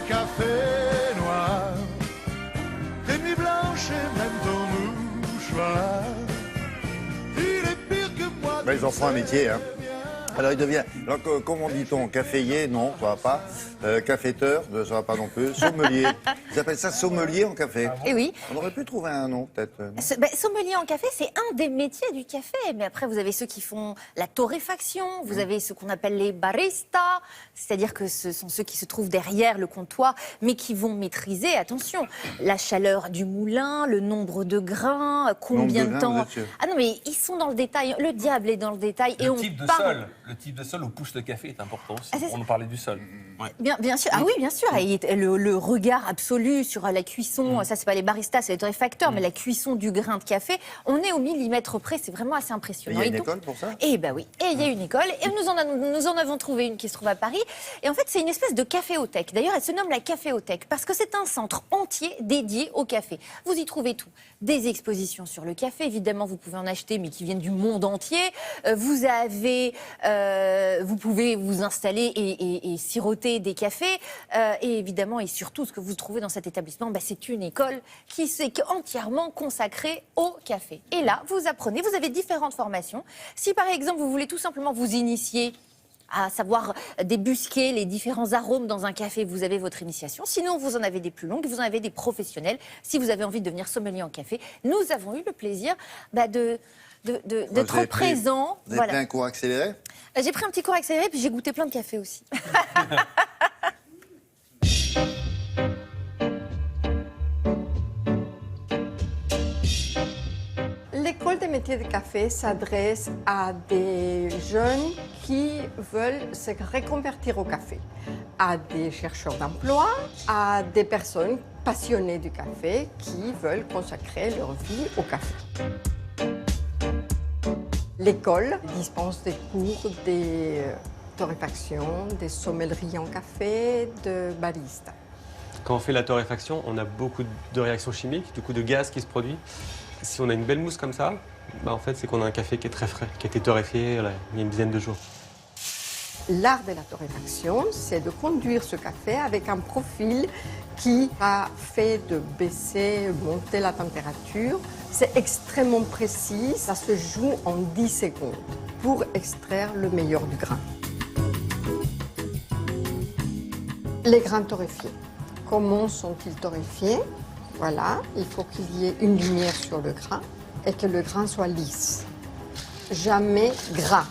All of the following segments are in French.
café noir, tes nuits blanches et même ton mouchoir. Il est pire que moi. Ben, ils en font un métier, hein. Alors il devient, alors, comment dit-on, caféier, non, ça va pas. Cafetteur, ça va pas non plus. Sommelier, ils appellent ça sommelier en café. Et oui. On aurait pu trouver un nom peut-être. Sommelier en café, c'est un des métiers du café. Mais après, vous avez ceux qui font la torréfaction, vous avez ce qu'on appelle les baristas, c'est-à-dire que ce sont ceux qui se trouvent derrière le comptoir, mais qui vont maîtriser, attention, la chaleur du moulin, le nombre de grains, combien de temps. Ah non, mais ils sont dans le détail. Le diable est dans le détail. Le type de sol où pousse le café est important aussi. On en parlait du sol. Ouais. Bien sûr. Ah oui, bien sûr. Et le regard absolu sur la cuisson, ça c'est pas les baristas, c'est les torréfacteurs, mais la cuisson du grain de café, on est au millimètre près, c'est vraiment assez impressionnant. Il y a une école pour ça ? Eh ben oui, et il y a une école, et nous en avons trouvé une qui se trouve à Paris. Et en fait, c'est une espèce de caféothèque. D'ailleurs, elle se nomme la caféothèque, parce que c'est un centre entier dédié au café. Vous y trouvez tout. Des expositions sur le café, évidemment, vous pouvez en acheter, mais qui viennent du monde entier. Vous pouvez vous installer et siroter des cafés. Et évidemment, et surtout, ce que vous trouvez dans cet établissement, c'est une école qui est entièrement consacrée au café. Et là, vous apprenez, vous avez différentes formations. Si par exemple, vous voulez tout simplement vous initier à savoir débusquer les différents arômes dans un café, vous avez votre initiation. Sinon, vous en avez des plus longues, vous en avez des professionnels. Si vous avez envie de devenir sommelier en café, nous avons eu le plaisir d'être présents. Vous avez pris un cours accéléré ? J'ai pris un petit cours accéléré, puis j'ai goûté plein de café aussi. L'école des métiers de café s'adresse à des jeunes qui veulent se reconvertir au café, à des chercheurs d'emploi, à des personnes passionnées du café qui veulent consacrer leur vie au café. L'école dispense des cours de torréfaction, des sommelleries en café, de barista. Quand on fait la torréfaction, on a beaucoup de réactions chimiques, du coup de gaz qui se produit. Si on a une belle mousse comme ça, en fait, c'est qu'on a un café qui est très frais, qui a été torréfié il y a une dizaine de jours. L'art de la torréfaction, c'est de conduire ce café avec un profil qui a fait de baisser, monter la température. C'est extrêmement précis, ça se joue en 10 secondes pour extraire le meilleur du grain. Les grains torréfiés. Comment sont-ils torréfiés ? Voilà, il faut qu'il y ait une lumière sur le grain et que le grain soit lisse. Jamais gras.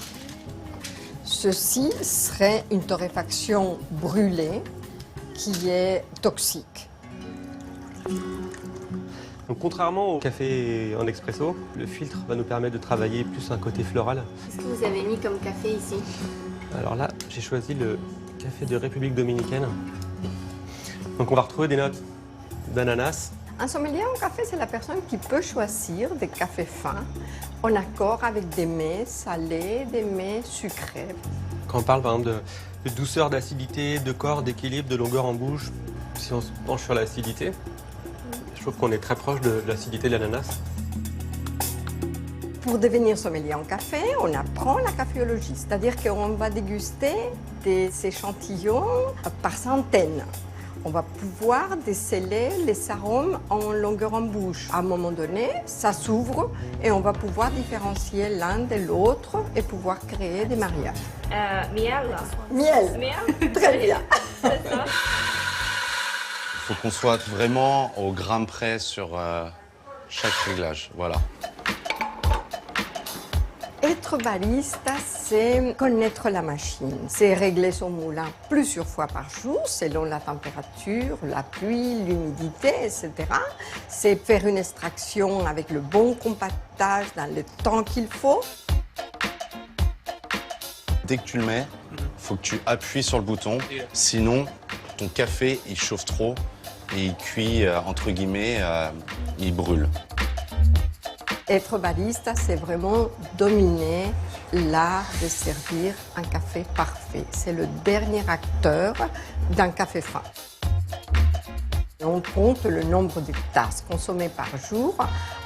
Ceci serait une torréfaction brûlée qui est toxique. Donc, contrairement au café en expresso, le filtre va nous permettre de travailler plus un côté floral. Qu'est-ce que vous avez mis comme café ici? Alors là, j'ai choisi le café de République dominicaine. Donc on va retrouver des notes d'ananas. Un sommelier en café, c'est la personne qui peut choisir des cafés fins en accord avec des mets salés, des mets sucrés. Quand on parle par exemple de douceur, d'acidité, de corps, d'équilibre, de longueur en bouche, si on se penche sur l'acidité, je trouve qu'on est très proche de l'acidité de l'ananas. Pour devenir sommelier en café, on apprend la caféologie, c'est-à-dire qu'on va déguster des échantillons par centaines. On va pouvoir déceler les arômes en longueur en bouche. À un moment donné, ça s'ouvre et on va pouvoir différencier l'un de l'autre et pouvoir créer des mariages. Miel. Miel. Miel. Très bien. C'est ça. Il faut qu'on soit vraiment au gramme près sur chaque réglage. Voilà. Être barista, c'est connaître la machine. C'est régler son moulin plusieurs fois par jour, selon la température, la pluie, l'humidité, etc. C'est faire une extraction avec le bon compactage dans le temps qu'il faut. Dès que tu le mets, il faut que tu appuies sur le bouton. Sinon, ton café, il chauffe trop et il cuit, entre guillemets, il brûle. Être barista, c'est vraiment dominer l'art de servir un café parfait. C'est le dernier acteur d'un café fin. On compte le nombre de tasses consommées par jour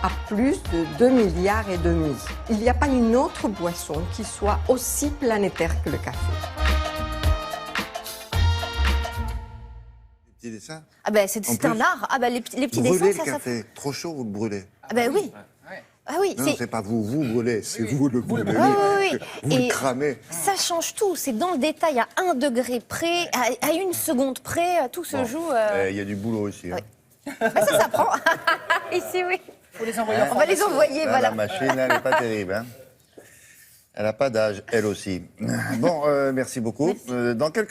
à plus de 2,5 milliards. Il n'y a pas une autre boisson qui soit aussi planétaire que le café. petits dessins. Ah ben c'est En plus, un art. Ah ben les petits Brûlez dessins, le ça. café. Trop chaud, vous le brûlez. Ah ben oui. Ah oui, Non, c'est pas vous brûlez, c'est vous le brûlez. oui. Vous le cramez. Ça change tout. C'est dans le détail, à 1 degré près, à 1 seconde près, tout se joue. Il y a du boulot ici. Hein. Bah, ça s'apprend. Ici, oui. Faut les envoyer On va les envoyer, Là, voilà. La machine, elle n'est pas terrible. Hein. Elle n'a pas d'âge, elle aussi. Bon, merci beaucoup. Dans quelques